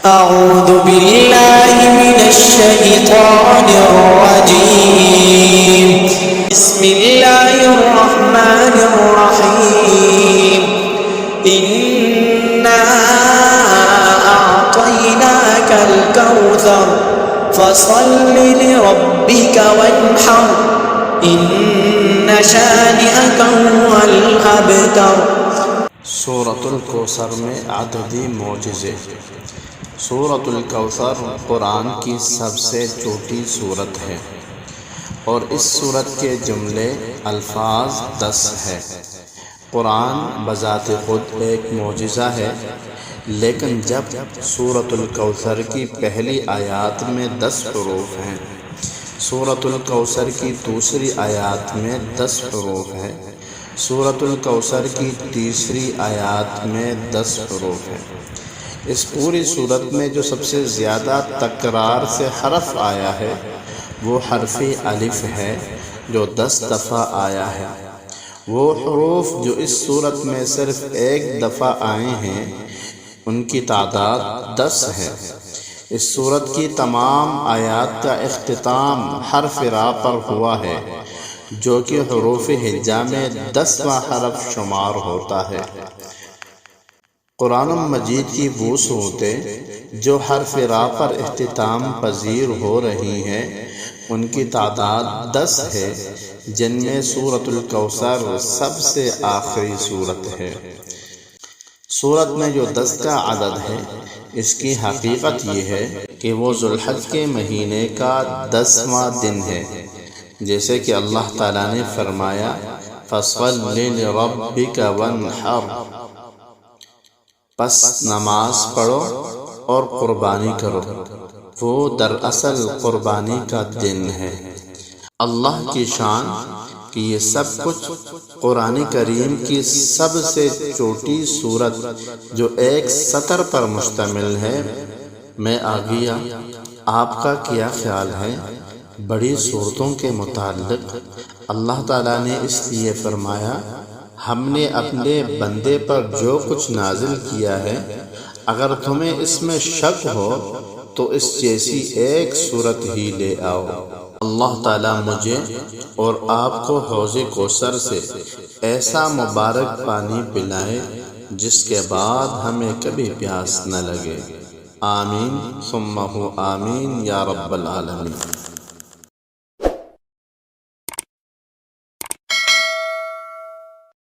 أعوذ بالله من الشيطان الرجيم. بسم الله الرحمن الرحيم. إنا أعطيناك الكوثر فصل لربك وانحر إن شانئك هو الأبتر. سورۃ الکوثر میں عددی معجزے۔ سورۃ الکوثر قرآن کی سب سے چھوٹی سورت ہے اور اس سورت کے جملے الفاظ 10 ہے۔ قرآن بذات خود ایک معجزہ ہے، لیکن جب سورۃ الکوثر کی پہلی آیات میں 10 حروف ہیں، سورۃ الکوثر کی دوسری آیات میں 10 حروف ہیں، سورۃ الکوثر کی تیسری آیات میں 10 حروف ہیں۔ اس پوری سورت میں جو سب سے زیادہ تکرار سے حرف آیا ہے وہ حرف الف ہے جو 10 دفعہ آیا ہے۔ وہ حروف جو اس سورت میں صرف ایک دفعہ آئے ہیں ان کی تعداد 10 ہے۔ اس سورت کی تمام آیات کا اختتام حرف را پر ہوا ہے جو کہ حروف ہجا میں 10واں حرف شمار ہوتا ہے۔ قرآن مجید کی وہ صورتیں جو حرف را پر اختتام پذیر ہو رہی ہیں ان کی تعداد 10 ہے، جن میں سورۃ الکوثر سب سے آخری صورت ہے۔ سورت میں جو 10 کا عدد ہے اس کی حقیقت یہ ہے کہ وہ ذوالحج کے مہینے کا 10واں دن ہے، جیسے کہ اللہ تعالیٰ نے فرمایا فَصَلِّ لِرَبِّكَ وَانْحَرْ، پس نماز پڑھو اور قربانی کرو۔ وہ دراصل قربانی کا دن ہے۔ اللہ کی شان کہ یہ سب کچھ قرآن کریم کی سب سے چھوٹی سورت جو ایک سطر پر مشتمل ہے میں آ گیا۔ آپ کا کیا خیال ہے؟ بڑی صورتوں کے متعلق اللہ تعالیٰ نے اس لیے فرمایا ہم نے اپنے بندے پر جو کچھ نازل کیا ہے اگر تمہیں اس میں شک ہو تو اس جیسی ایک صورت ہی لے آؤ۔ اللہ تعالیٰ مجھے اور آپ کو حوض کوثر سے ایسا مبارک پانی پلائے جس کے بعد ہمیں کبھی پیاس نہ لگے۔ آمین ثم آمین یا رب العالمین۔